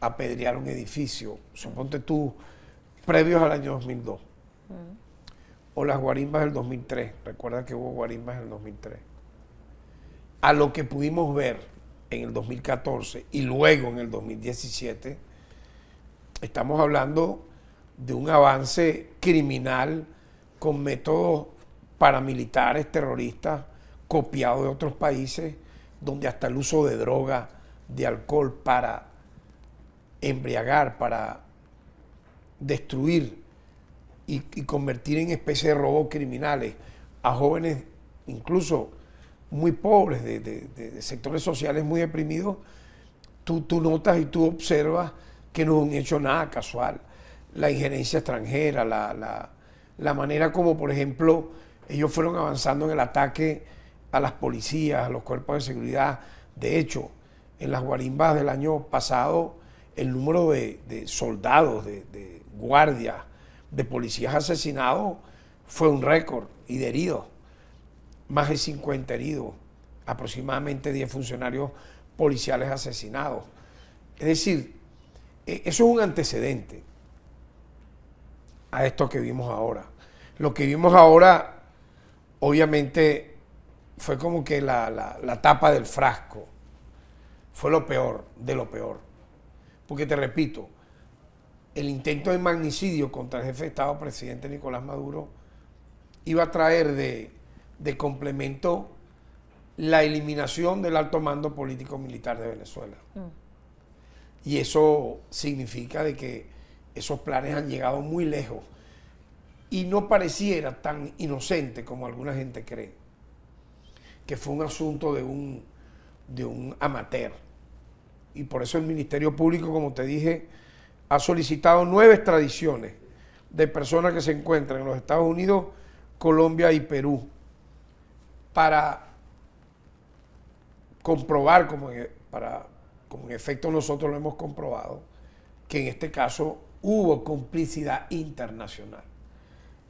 apedrear un edificio, suponte tú, previos al año 2002, o las guarimbas del 2003, recuerda que hubo guarimbas en el 2003, a lo que pudimos ver en el 2014 y luego en el 2017, estamos hablando de un avance criminal con métodos paramilitares, terroristas, copiados de otros países, donde hasta el uso de droga, de alcohol para embriagar, para destruir y convertir en especie de robos criminales a jóvenes incluso muy pobres, de sectores sociales muy deprimidos, tú notas y tú observas que no es un hecho nada casual. La injerencia extranjera, la manera como, por ejemplo, ellos fueron avanzando en el ataque a las policías, a los cuerpos de seguridad. De hecho, en las guarimbas del año pasado, el número de soldados, de guardias, de policías asesinados fue un récord, y de heridos, más de 50 heridos, aproximadamente 10 funcionarios policiales asesinados. Es decir, eso es un antecedente a esto que vimos ahora. Lo que vimos ahora, obviamente, fue como que la tapa del frasco. Fue lo peor de lo peor. Porque te repito, el intento de magnicidio contra el jefe de Estado, presidente Nicolás Maduro, iba a traer de complemento la eliminación del alto mando político-militar de Venezuela. Y eso significa de que esos planes han llegado muy lejos y no pareciera tan inocente como alguna gente cree, que fue un asunto de un amateur. Y por eso el Ministerio Público, como te dije, ha solicitado 9 extradiciones de personas que se encuentran en los Estados Unidos, Colombia y Perú, para comprobar, como en efecto nosotros lo hemos comprobado, que en este caso hubo complicidad internacional.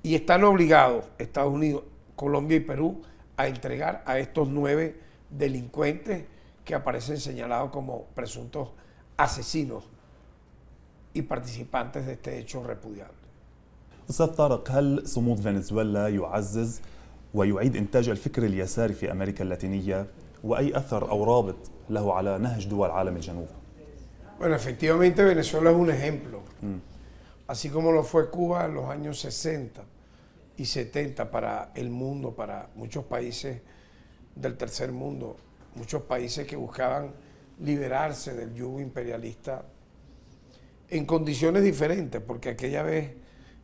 Y están obligados Estados Unidos, Colombia y Perú a entregar a estos 9 delincuentes que aparecen señalados como presuntos asesinos y participantes de este hecho repudiable. أستاذ طارق، هل صمود فنزويلا يعزز ويعيد إنتاج الفكر اليساري في أمريكا اللاتينية وأي أثر أو رابط له على نهج دول عالم الجنوب؟ Bueno, efectivamente Venezuela es un ejemplo, así como lo fue Cuba en los años 60 y 70 para el mundo, para muchos países del tercer mundo, muchos países que buscaban liberarse del yugo imperialista en condiciones diferentes, porque aquella vez,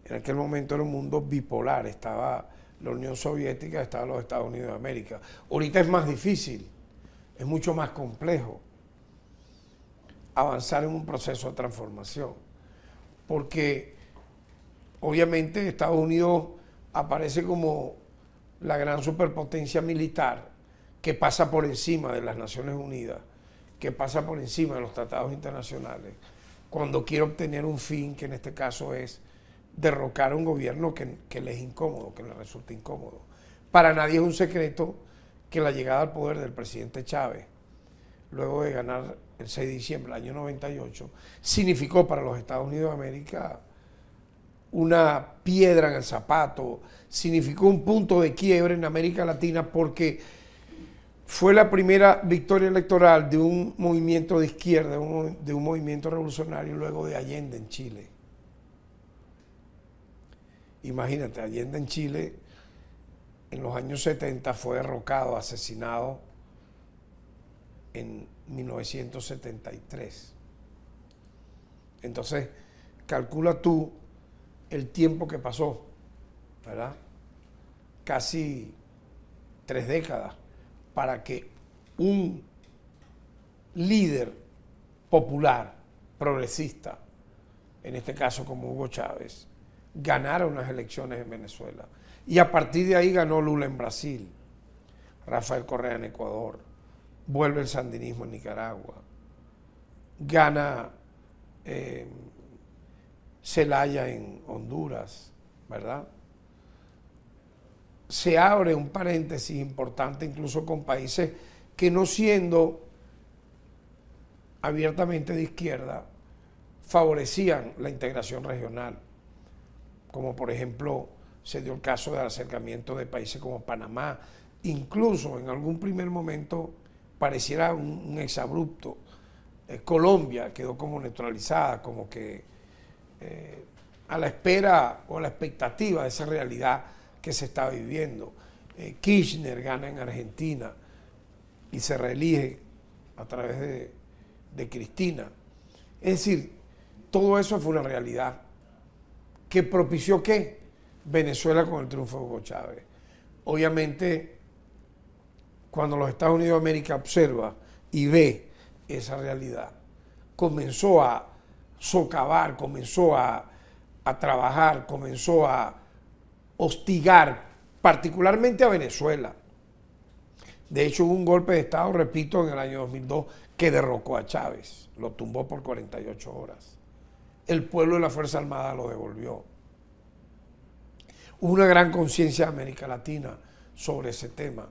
en aquel momento era un mundo bipolar, estaba la Unión Soviética, estaban los Estados Unidos de América. Ahorita es más difícil, es mucho más complejo avanzar en un proceso de transformación, porque obviamente Estados Unidos aparece como la gran superpotencia militar que pasa por encima de las Naciones Unidas, que pasa por encima de los tratados internacionales, cuando quiere obtener un fin, que en este caso es derrocar a un gobierno que le es incómodo, que le resulta incómodo. Para nadie es un secreto que la llegada al poder del presidente Chávez, luego de ganar el 6 de diciembre del año 98, significó para los Estados Unidos de América una piedra en el zapato, significó un punto de quiebre en América Latina, porque fue la primera victoria electoral de un movimiento de izquierda, de un movimiento revolucionario luego de Allende en Chile. Imagínate, Allende en Chile en los años 70 fue derrocado, asesinado en 1973. Entonces, calcula tú el tiempo que pasó, ¿verdad? Casi 3 décadas para que un líder popular, progresista, en este caso como Hugo Chávez, ganara unas elecciones en Venezuela. Y a partir de ahí ganó Lula en Brasil, Rafael Correa en Ecuador, vuelve el sandinismo en Nicaragua, gana Zelaya en Honduras, ¿verdad? Se abre un paréntesis importante incluso con países que, no siendo abiertamente de izquierda, favorecían la integración regional, como por ejemplo se dio el caso del acercamiento de países como Panamá. Incluso en algún primer momento pareciera un exabrupto. Colombia quedó como neutralizada, como que a la espera o a la expectativa de esa realidad que se está viviendo. Kirchner gana en Argentina y se reelige a través de Cristina. Es decir, todo eso fue una realidad que propició ¿qué? Venezuela con el triunfo de Hugo Chávez. Obviamente, cuando los Estados Unidos de América observa y ve esa realidad, comenzó a socavar, comenzó a trabajar, comenzó a hostigar particularmente a Venezuela. De hecho, hubo un golpe de Estado, repito, en el año 2002 que derrocó a Chávez, lo tumbó por 48 horas. El pueblo de la Fuerza Armada lo devolvió. Hubo una gran conciencia de América Latina sobre ese tema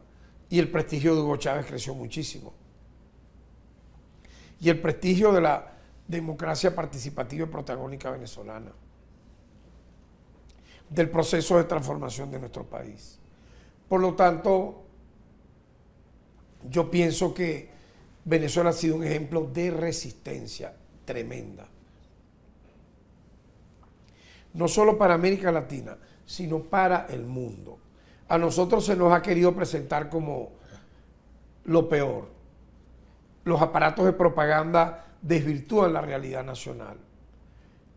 y el prestigio de Hugo Chávez creció muchísimo. Y el prestigio de la democracia participativa y protagónica venezolana, del proceso de transformación de nuestro país. Por lo tanto, yo pienso que Venezuela ha sido un ejemplo de resistencia tremenda. No solo para América Latina, sino para el mundo. A nosotros se nos ha querido presentar como lo peor. Los aparatos de propaganda desvirtúan la realidad nacional.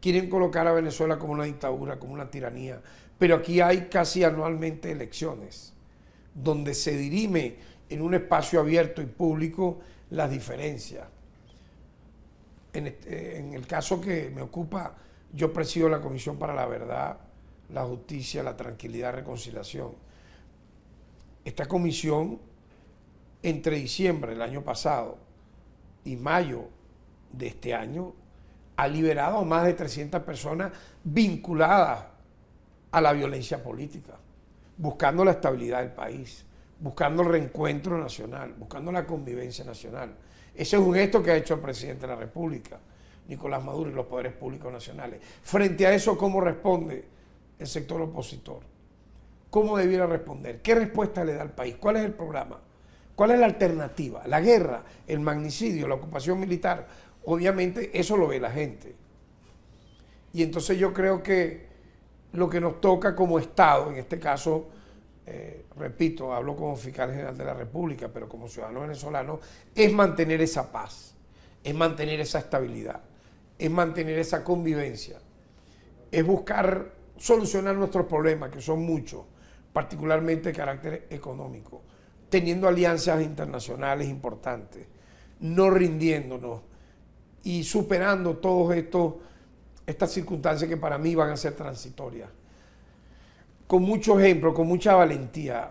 Quieren colocar a Venezuela como una dictadura, como una tiranía, pero aquí hay casi anualmente elecciones, donde se dirime en un espacio abierto y público las diferencias. En el caso que me ocupa, yo presido la Comisión para la Verdad, la Justicia, la Tranquilidad y Reconciliación. Esta comisión, entre diciembre del año pasado y mayo de este año, ha liberado a más de 300 personas vinculadas a la violencia política, buscando la estabilidad del país, buscando el reencuentro nacional, buscando la convivencia nacional. Ese es un gesto que ha hecho el presidente de la República, Nicolás Maduro, y los poderes públicos nacionales. Frente a eso, ¿cómo responde el sector opositor? ¿Cómo debiera responder? ¿Qué respuesta le da al país? ¿Cuál es el programa? ¿Cuál es la alternativa? La guerra, el magnicidio, la ocupación militar. Obviamente eso lo ve la gente. Y entonces yo creo que lo que nos toca como Estado, en este caso, repito, hablo como fiscal general de la República, pero como ciudadano venezolano, es mantener esa paz, es mantener esa estabilidad, es mantener esa convivencia, es buscar solucionar nuestros problemas, que son muchos, particularmente de carácter económico, teniendo alianzas internacionales importantes, no rindiéndonos y superando todos estas circunstancias que para mí van a ser transitorias. Con mucho ejemplo, con mucha valentía.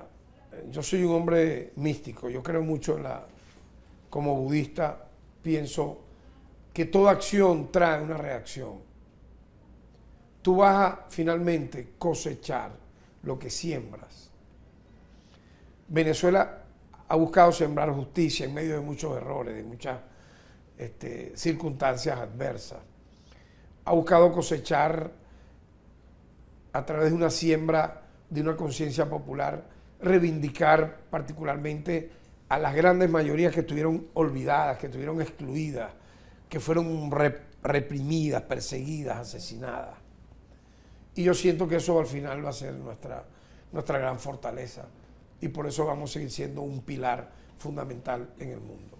Yo soy un hombre místico, yo creo mucho como budista, pienso que toda acción trae una reacción. Tú vas a finalmente cosechar lo que siembras. Venezuela ha buscado sembrar justicia en medio de muchos errores, de muchas circunstancias adversas. Ha buscado cosechar a través de una siembra de una conciencia popular, reivindicar particularmente a las grandes mayorías que estuvieron olvidadas, que estuvieron excluidas, que fueron reprimidas, perseguidas, asesinadas. Y yo siento que eso al final va a ser nuestra gran fortaleza y por eso vamos a seguir siendo un pilar fundamental en el mundo.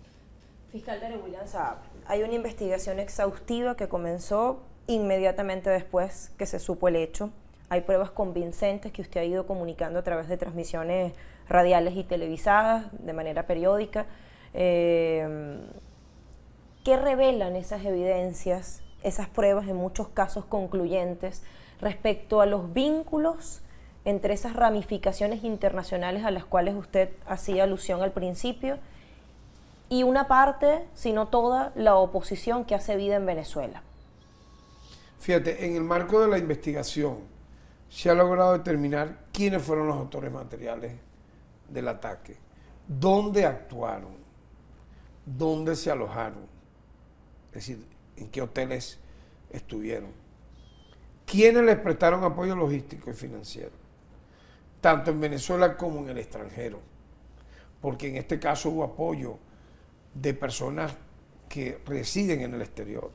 Fiscal Derek William Saab, hay una investigación exhaustiva que comenzó inmediatamente después que se supo el hecho. Hay pruebas convincentes que usted ha ido comunicando a través de transmisiones radiales y televisadas de manera periódica. ¿Qué revelan esas evidencias, esas pruebas en muchos casos concluyentes respecto a los vínculos entre esas ramificaciones internacionales a las cuales usted hacía alusión al principio y una parte, si no toda, la oposición que hace vida en Venezuela? Fíjate, en el marco de la investigación se ha logrado determinar quiénes fueron los autores materiales del ataque, dónde actuaron, dónde se alojaron, es decir, en qué hoteles estuvieron, quiénes les prestaron apoyo logístico y financiero, tanto en Venezuela como en el extranjero, porque en este caso hubo apoyo de personas que residen en el exterior,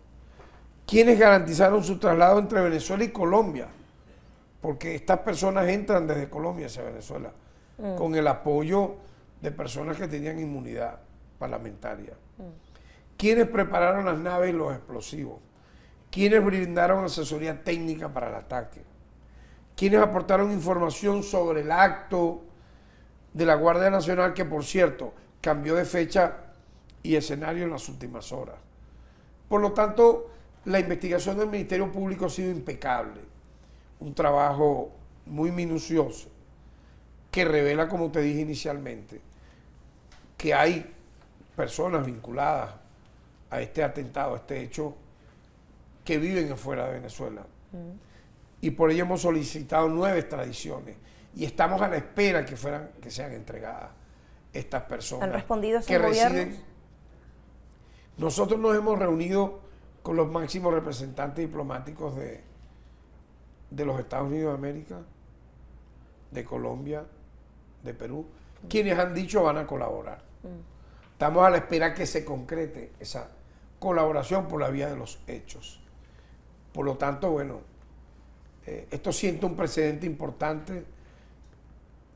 quiénes garantizaron su traslado entre Venezuela y Colombia, porque estas personas entran desde Colombia hacia Venezuela, con el apoyo de personas que tenían inmunidad parlamentaria. ¿Quiénes prepararon las naves y los explosivos? ¿Quiénes brindaron asesoría técnica para el ataque? ¿Quiénes aportaron información sobre el acto de la Guardia Nacional, que por cierto cambió de fecha y escenario en las últimas horas? Por lo tanto, la investigación del Ministerio Público ha sido impecable, un trabajo muy minucioso que revela, como te dije inicialmente, que hay personas vinculadas a este atentado, a este hecho, que viven afuera de Venezuela. Y por ello hemos solicitado 9 extradiciones y estamos a la espera que sean entregadas estas personas. ¿Han respondido esos que gobiernos? residen. Nosotros nos hemos reunido con los máximos representantes diplomáticos de los Estados Unidos de América, de Colombia, de Perú, quienes han dicho van a colaborar. Estamos a la espera que se concrete esa colaboración por la vía de los hechos. Por lo tanto, bueno, esto sienta un precedente importante.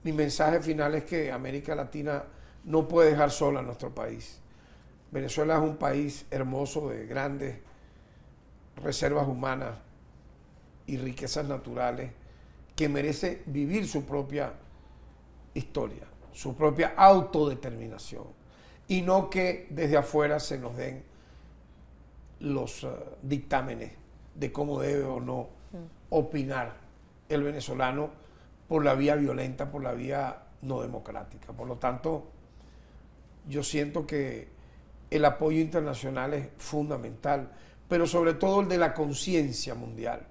Mi mensaje final es que América Latina no puede dejar sola a nuestro país. Venezuela es un país hermoso de grandes reservas humanas y riquezas naturales que merece vivir su propia historia, su propia autodeterminación y no que desde afuera se nos den los dictámenes de cómo debe o no opinar el venezolano por la vía violenta, por la vía no democrática. Por lo tanto, yo siento que el apoyo internacional es fundamental, pero sobre todo el de la conciencia mundial,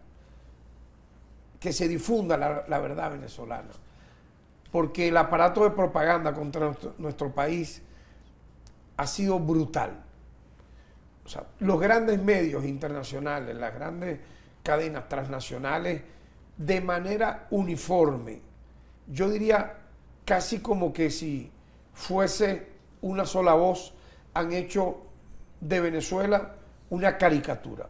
que se difunda la verdad venezolana, porque el aparato de propaganda contra nuestro país ha sido brutal. O sea, los grandes medios internacionales, las grandes cadenas transnacionales, de manera uniforme, yo diría casi como que si fuese una sola voz, han hecho de Venezuela una caricatura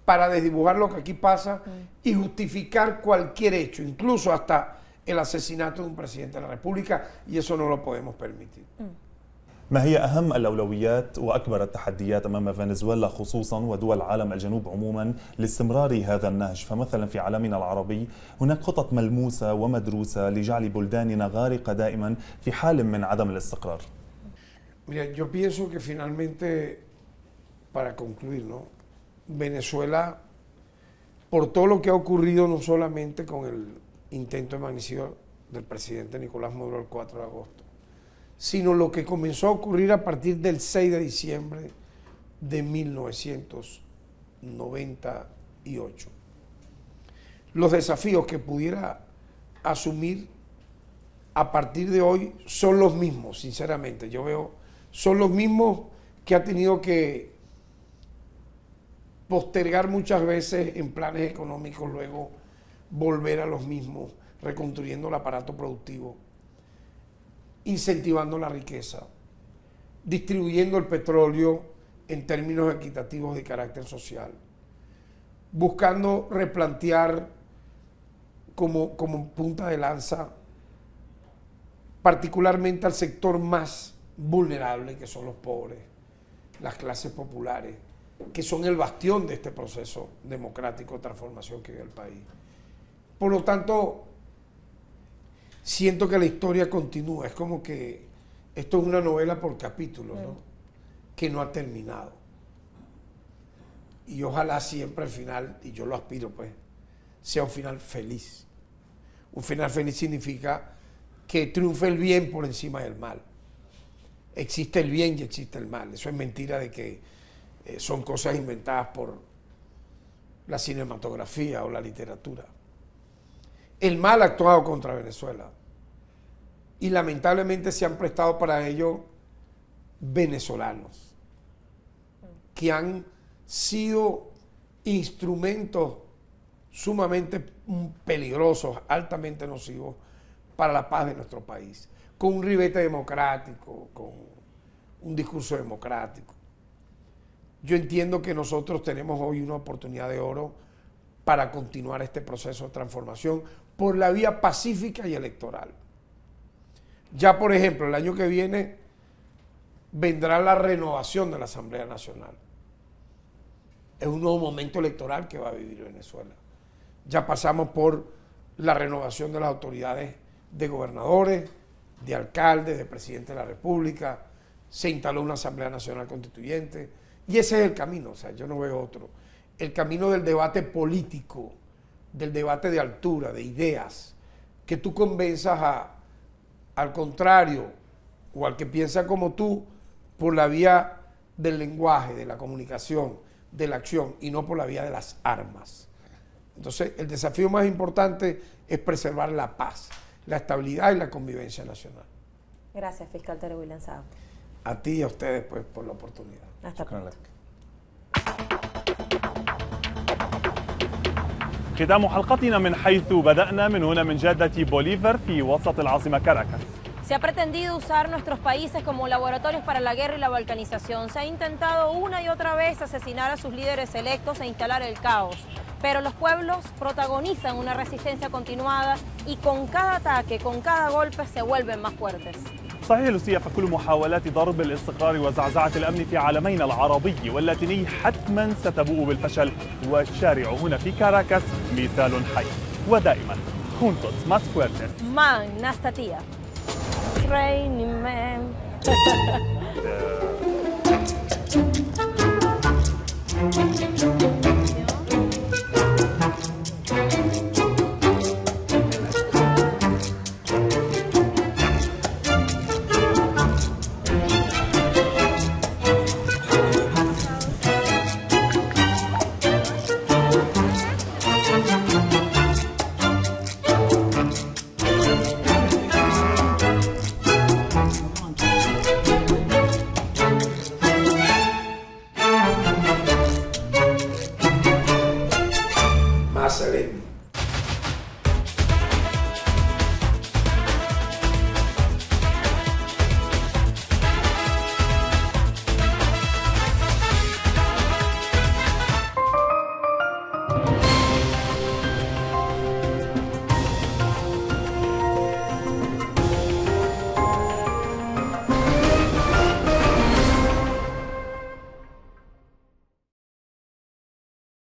para desdibujar lo que aquí pasa y justificar cualquier hecho, incluso hasta el asesinato de un presidente de la República, y eso no lo podemos permitir. ما هي أهم الأولويات وأكبر التحديات أمام فنزويلا خصوصا ودول العالم الجنوب عموما لاستمرار هذا النهج؟ فمثلا في عالمنا العربي هناك خطط ملموسة ومدروسة لجعل بلداننا غارقة دائما في حال من عدم الاستقرار. Mira, yo pienso que finalmente, para concluir, ¿no? Venezuela, por todo lo que ha ocurrido no solamente con el intento de magnicidio del presidente Nicolás Maduro el 4 de agosto, sino lo que comenzó a ocurrir a partir del 6 de diciembre de 1998. Los desafíos que pudiera asumir a partir de hoy son los mismos, sinceramente. Yo veo, son los mismos que ha tenido que postergar muchas veces en planes económicos, luego volver a los mismos, reconstruyendo el aparato productivo, incentivando la riqueza, distribuyendo el petróleo en términos equitativos de carácter social, buscando replantear como punta de lanza particularmente al sector más vulnerable, que son los pobres, las clases populares, que son el bastión de este proceso democrático de transformación que vive el país. Por lo tanto, siento que la historia continúa, es como que esto es una novela por capítulos, ¿no? Que no ha terminado. Y ojalá siempre al final, y yo lo aspiro pues, sea un final feliz. Un final feliz significa que triunfe el bien por encima del mal. Existe el bien y existe el mal. Eso es mentira de que son cosas inventadas por la cinematografía o la literatura. El mal ha actuado contra Venezuela y lamentablemente se han prestado para ello venezolanos que han sido instrumentos sumamente peligrosos, altamente nocivos para la paz de nuestro país, con un ribete democrático, con un discurso democrático. Yo entiendo que nosotros tenemos hoy una oportunidad de oro para continuar este proceso de transformación por la vía pacífica y electoral. Ya, por ejemplo, el año que viene vendrá la renovación de la Asamblea Nacional. Es un nuevo momento electoral que va a vivir Venezuela. Ya pasamos por la renovación de las autoridades de gobernadores, de alcaldes, de presidente de la República, se instaló una Asamblea Nacional Constituyente, y ese es el camino, o sea, yo no veo otro. El camino del debate político, del debate de altura, de ideas, que tú convenzas al contrario o al que piensa como tú por la vía del lenguaje, de la comunicación, de la acción y no por la vía de las armas. Entonces, el desafío más importante es preservar la paz, la estabilidad y la convivencia nacional. Gracias, fiscal Tere William Saab. A ti y a ustedes pues, por la oportunidad. Hasta pronto. ختام حلقتنا من حيث بدأنا من هنا من جادة بوليفر في وسط العاصمة كاراكاس. Se ha pretendido usar nuestros países como laboratorios para la guerra y la balcanización. Se ha intentado una y otra vez asesinar a sus líderes electos e instalar el caos. Pero los pueblos protagonizan una resistencia continuada y con cada ataque, con cada golpe se vuelven más fuertes. صحيح لوسيا، فكل محاولات ضرب الاستقرار وزعزعة الأمن في عالمينا العربي واللاتيني حتما ستبوء بالفشل، والشارع هنا في كاراكاس مثال حي. ودائما juntos más fuertes. Man, Nastatia. Raining Man.